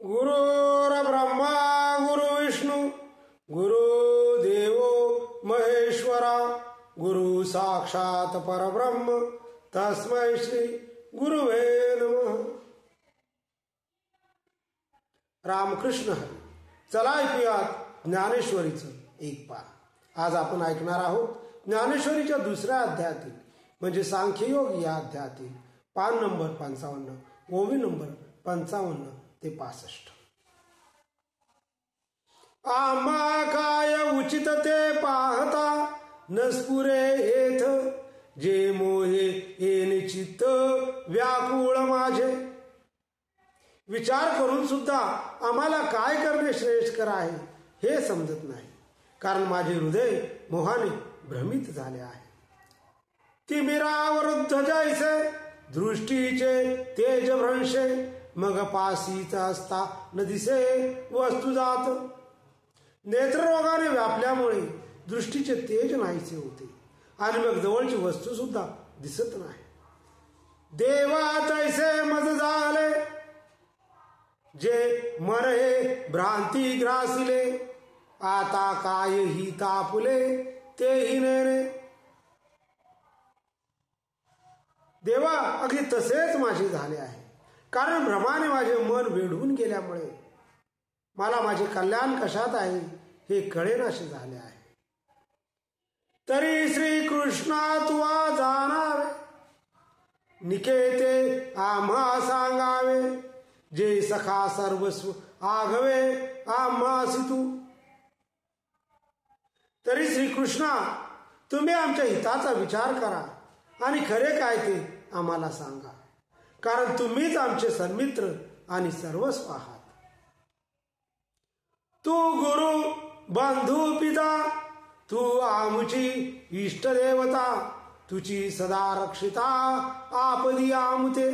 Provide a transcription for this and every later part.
गुरुर्ब्रह्मा गुरुविष्णू गुरुदेव महेश्वरा गुरु साक्षात परब्रह्म तस्मै श्री गुरुवे नमः. रामकृष्ण हरी. चला ऐकूयात ज्ञानेश्वरीचं एक पान. आज आपण ऐकणार आहोत ज्ञानेश्वरीच्या दुसऱ्या अध्यायातील म्हणजे सांख्ययोग या अध्यायातील पान नंबर 55, ओवी नंबर 55 ते 65. आम्हा काय उचित ते पाहता नस्पुरे येथ जे मोहे येणे चित्त व्याकुळ माझे. विचार करून सुद्धा आम्हाला काय करणे श्रेयस्कर आहे हे समजत नाही, कारण माझे हृदय मोहाने भ्रमित झाले आहे. तिमिरावरुद्ध जैसे दृष्टीचे तेज भ्रंशे मग पासीचा असता न दिसे वस्तू जात. नेत्ररोगाने व्यापल्यामुळे दृष्टीचे तेज नाहीसे होते आणि मग जवळची वस्तू सुद्धा दिसत नाही. देवा तैसे मज झाले जे मन हे भ्रांती ग्रासिले आता काय ही तापले तेही नेणे. देवा अगदी तसेच माझे झाले आहे, कारण भ्रमाने माझे मन वेढून गेल्यामुळे मला माझे कल्याण कशात आहे हे कळेनासे झाले आहे. तरी श्रीकृष्णा तुवा जाणावे निकेते आम्हा सांगावे जे सखा सर्वस्व आघवे आम्हासी तू. तरी श्रीकृष्णा तुम्ही आमच्या हिताचा विचार करा आणि खरे काय ते आम्हाला सांगा, कारण तुम्हीच आमचे सन्मित्र आणि सर्वस्व आहात. तू गुरु बंधू पिता तू आमची इष्ट देवता तुझी सदा रक्षिता आपदी आमुते.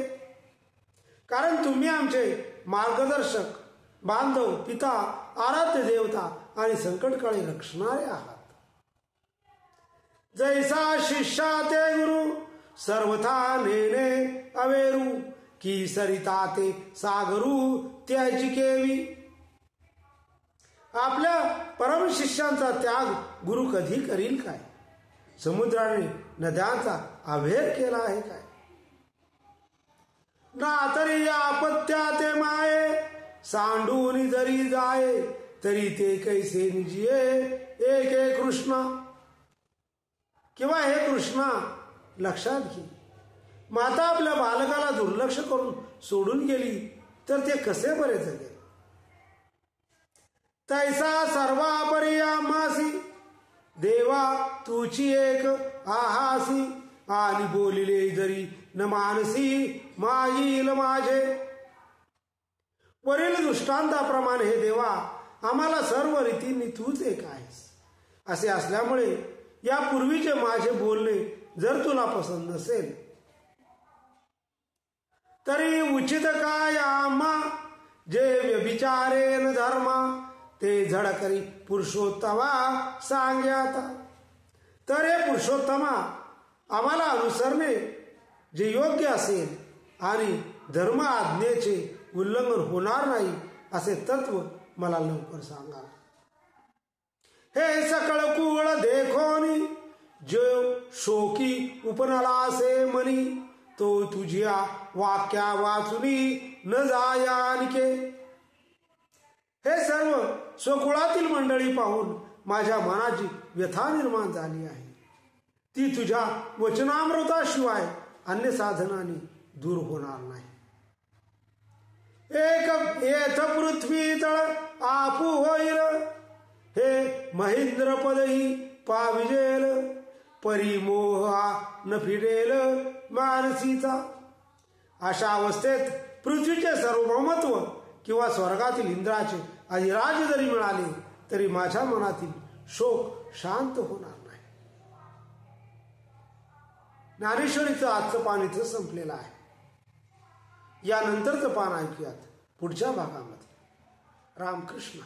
कारण तुम्ही आमचे मार्गदर्शक बांधव पिता आराध्य देवता आणि संकटकाळी रक्षणारे आहात. जैसा शिष्या ते गुरु सर्वथा नेणे अवेरू की सरिता ते सागरू त्याची केवी. आपल्या परम शिष्यांचा त्याग गुरु कधी करील काय? समुद्राने नद्यांचा अभेर केला आहे काय? ना तरी आपत्या ते माये सांडून जरी जाये तरी ते कैसे निजिये एक एक कृष्णा. किंवा हे कृष्णा लक्षात घे, माता आपल्या बालकाला दुर्लक्ष करून सोडून गेली तर ते कसे बरे जगेल. तैसा सर्वापरी आम्हासी देवा तुची एक आहासी आणि बोलिले जरी न मानसी माईल माझे. वरील दृष्टांताप्रमाणे हे देवा आम्हाला सर्व रीतींनी तूच एक आहेस. असे असल्यामुळे या पूर्वीचे माझे बोलणे जर तुला पसंत नसेल तरी उचित काय आम्हा जे व्यभिचारेन धर्मा ते झडकरी पुरुषोत्तमा सांग्याता. तर हे पुरुषोत्तमा आम्हाला अनुसरणे जे योग्य असेल आणि धर्म आज्ञेचे उल्लंघन होणार नाही असे तत्व मला लवकर सांगा. हे सकळ कुळ देखोनी जो शोकी उपनलासे मनी तो तुझ्या वाक्या वाचुनी न जाया आणखे. हे सर्व स्वकुळातील मंडळी पाहून माझ्या मनाची व्यथा निर्माण झाली आहे. ती तुझ्या वचनामृताशिवाय अन्य साधनाने दूर होणार नाही. एक येथ पृथ्वी तळ आपू होईल हे महेंद्र पदही पाविजेल परिमोहा न फिरेल मानसीचा. अशा अवस्थेत पृथ्वीचे सार्वभौमत्व किंवा स्वर्गातील इंद्राचे अधिराज जरी मिळाले तरी माझ्या मनातील शोक शांत होणार नाही. ज्ञानेश्वरीचं आजचं पान इथं संपलेलं आहे. यानंतरचं पान ऐकूयात पुढच्या भागामध्ये. रामकृष्ण.